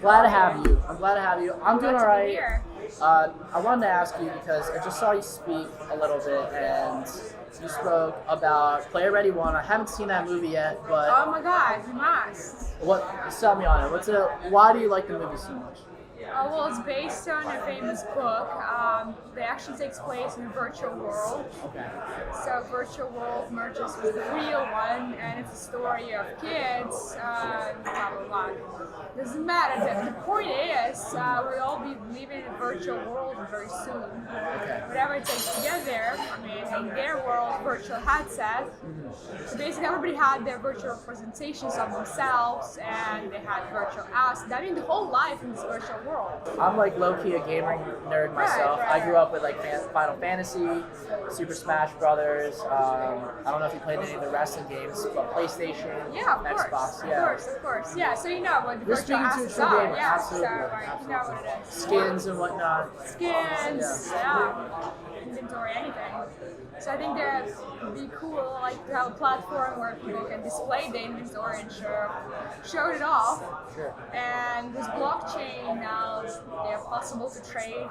glad to have you. I'm glad to have you. I'm doing Glad all to be right. here. I wanted to ask you because I just saw you speak a little bit, and you spoke about Player Ready One. I haven't seen that movie yet, but Oh my God, you must. sell me on it. Why do you like the movie so much? Well, it's based on a famous book. It actually takes place in a virtual world. Okay. So virtual world merges with the real one, and it's a story of kids. Blah blah blah. Doesn't matter. The point is, we'll all be living in a virtual world very soon. Okay. Whatever it takes to get there. I mean, in their world, virtual headset. So basically, everybody had their virtual representations of themselves, and they had virtual assets. I mean, the whole life in this virtual world. I'm like low-key a gaming nerd myself. Right. I grew up with like Final Fantasy, Super Smash Brothers. I don't know if you played any of the wrestling games, but PlayStation, Yeah, of Xbox. course, Yeah. of course. Yeah, so you know what the You're virtual speaking to a assets true are. gamer, Yeah, absolutely. so right, you know what it is. Skins and whatnot. Skins, inventory, anything. So I think that would be cool, like to have a platform where people can display the inventory and show it off. Sure. And with blockchain now, they're possible to trade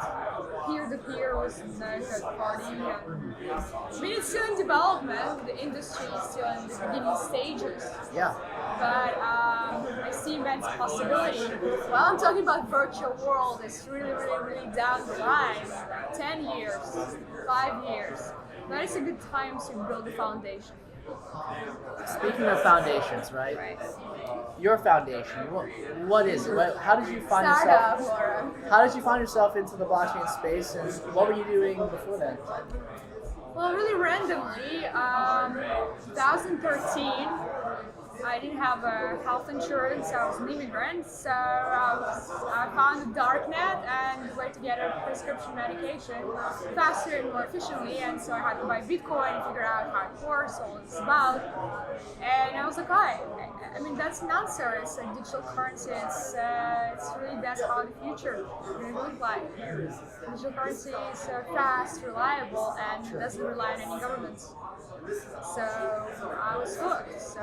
peer-to-peer with no third party. I mean, it's still in development. The industry is still in the beginning stages. Yeah. But I see immense possibility. Well, I'm talking about virtual world. It's really down the line. 10 years, 5 years. That is a good time to build a foundation. Speaking of foundations, right? Right. Your foundation. What is it? How did you find Startup, yourself? Laura. How did you find yourself into the blockchain space, and what were you doing before then? Well, really randomly, 2013, I didn't have a health insurance. I was an immigrant, so I found the darknet and a way to get a prescription medication faster and more efficiently. And so I had to buy Bitcoin and figure out how it works, what it's about. And I was like, I mean, that's an answer. It's a digital currency. It's really that's how the future will look like. Digital currency is fast, reliable, and doesn't rely on any governments. So I was hooked. So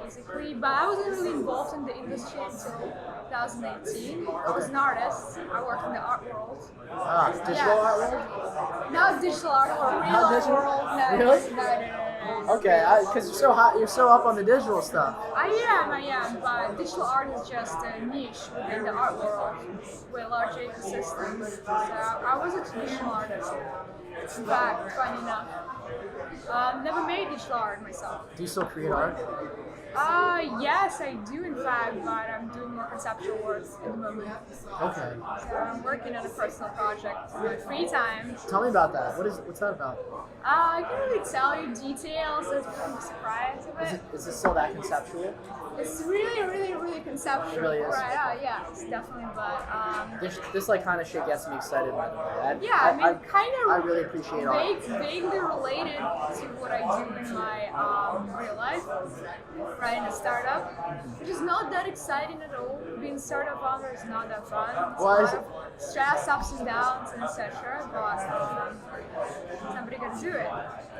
basically, but I wasn't really involved in the industry until 2018. I was an artist. I worked in the art world. Digital art world? Not digital art world, real Not art digital? world. No, Really? no. Okay, because you're so hot, you're so up on the digital stuff. I am, but digital art is just a niche within the art world with a large ecosystem. So I was a traditional artist. In fact, funny enough. Never made digital art myself. Do you still create art? Yes, I do in fact, but I'm doing more conceptual work at the moment. Okay. So I'm working on a personal project in my free time. Tell me about that. What's that about? I can't really tell you details, so it's really a surprise of it. Is it still that conceptual? It's really conceptual. It really is. Right, yeah, it's definitely, but This like kind of shit gets me excited, by the way. I I really appreciate art. vaguely related to what I do in my real life, right, in a startup, which is not that exciting at all. Being a startup founder is not that fun. Why It's is a lot of stress, ups and downs, and etc. But somebody got to do it.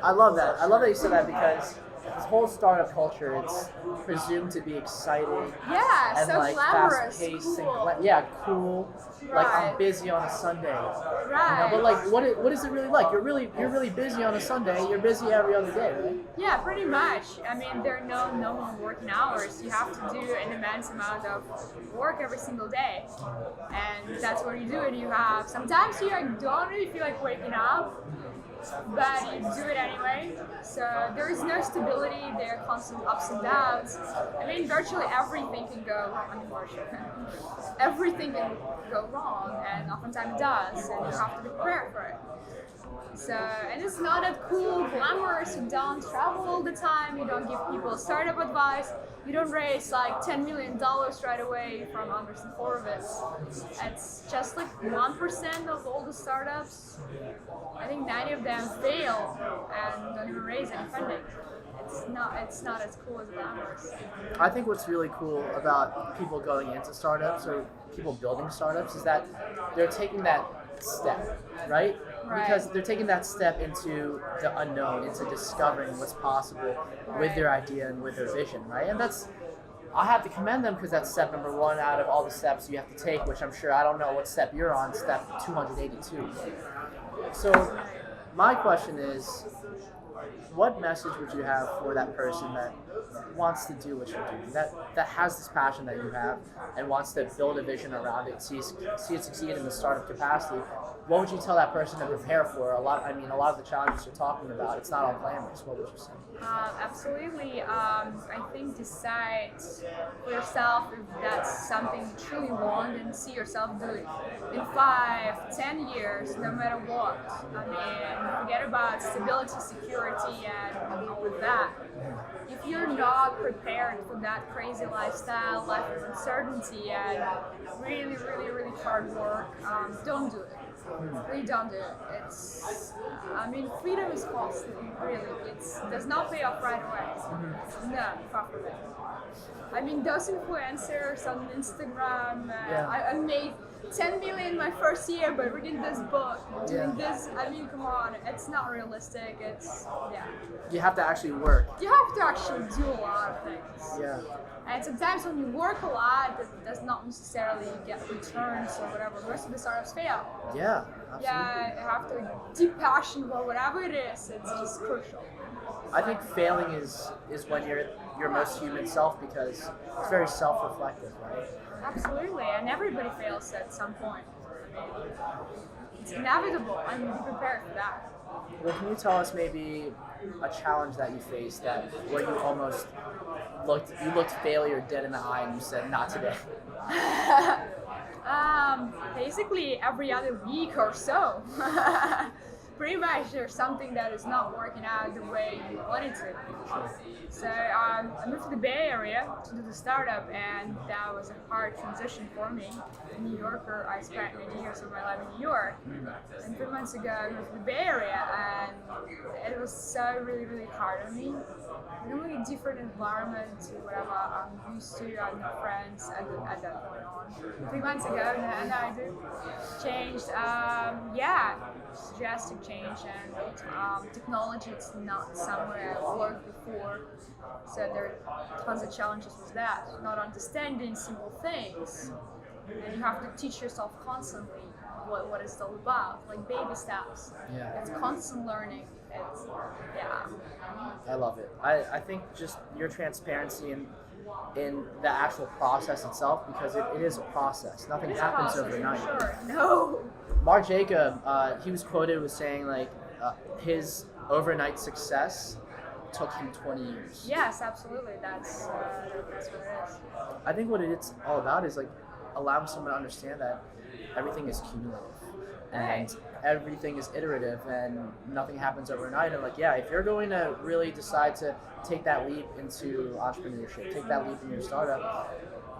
I love that. I love that you said that because this whole startup culture, it's presumed to be exciting Yeah, and so like glamorous, fast-paced cool. and cool. Like I'm Right. busy on a Sunday. Right. But like, what is it really like? You're really busy on a Sunday. You're busy every other day, right? Yeah, pretty much. I mean, there are no working hours. You have to do an immense amount of work every single day, and that's what you do. And you have sometimes you don't really feel like waking up, but you do it anyway. So there is no stability. There are constant ups and downs. I mean, virtually everything can go wrong. Everything can go wrong, and oftentimes it does, and you have to be prepared for it. So, and it's not that cool, glamorous. You don't travel all the time. You don't give people startup advice. You don't raise like $10 million right away from Anderson Horowitz. It's just like 1% of all the startups. I think 90 of them fail and don't even raise any funding. It's not as cool as glamorous. I think what's really cool about people going into startups or people building startups is that they're taking that step, right? Because they're taking that step into the unknown, into discovering what's possible with their idea and with their vision, right? And I have to commend them because that's step number one out of all the steps you have to take, which I'm sure I don't know what step you're on, step 282. So my question is, what message would you have for that person that wants to do what you're doing, that has this passion that you have and wants to build a vision around it, see it succeed in the startup capacity? What would you tell that person to prepare for? A lot of the challenges you're talking about, it's not all glamorous. What would you say? Absolutely. I think decide for yourself if that's something you truly want and see yourself doing in 5, 10 years, no matter what. I mean, forget about stability, security, and all of that. If you're not prepared for that crazy lifestyle, life of uncertainty, and really, really, really hard work, don't do it. Really don't do it. It's, freedom is costly, really. It does not pay off right away. No, far from it. Those influencers on Instagram, I made 10 million my first year by reading this book, doing this. Come on, it's not realistic. You have to actually work. You have to actually do a lot of things. Yeah. And sometimes when you work a lot, that does not necessarily get returns or whatever. The rest of the startups fail. Yeah, absolutely. Yeah, you have to deep passion about whatever it is. It's just crucial. I think failing is when you're your most human self, because it's very self-reflective, right? Absolutely, and everybody fails at some point. It's inevitable, and be prepared for that. Well, can you tell us maybe a challenge that you faced where you almost looked failure dead in the eye and you said, not today? Basically every other week or so. Pretty much there's something that is not working out the way you want it to. So I moved to the Bay Area to do the startup, and that was a hard transition for me. A New Yorker, I spent many years of my life in New York, and 3 months ago I moved to the Bay Area, and it was so really, really hard on me. A really different environment to whatever I'm used to. I have no friends at that point on. 3 months ago, and I did changed. Drastic change, and technology is not somewhere I worked before, so there are tons of challenges with that. Not understanding simple things, and you have to teach yourself constantly what it's all about, like baby steps. Yeah. It's constant learning. I love it. I think just your transparency in the actual process itself, because it is a process. Nothing happens overnight. Sure. No. Mark Jacob, he was quoted with saying his overnight success took him 20 years. Yes, absolutely. That's what it is. I think what it's all about is allowing someone to understand that everything is cumulative and everything is iterative and nothing happens overnight. And if you're going to really decide to take that leap into entrepreneurship, take that leap in your startup,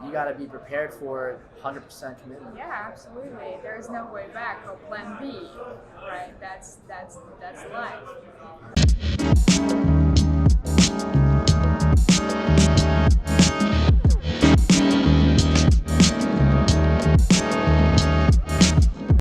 you got to be prepared for 100% commitment. Yeah, absolutely. There's no way back or plan B, right? That's life.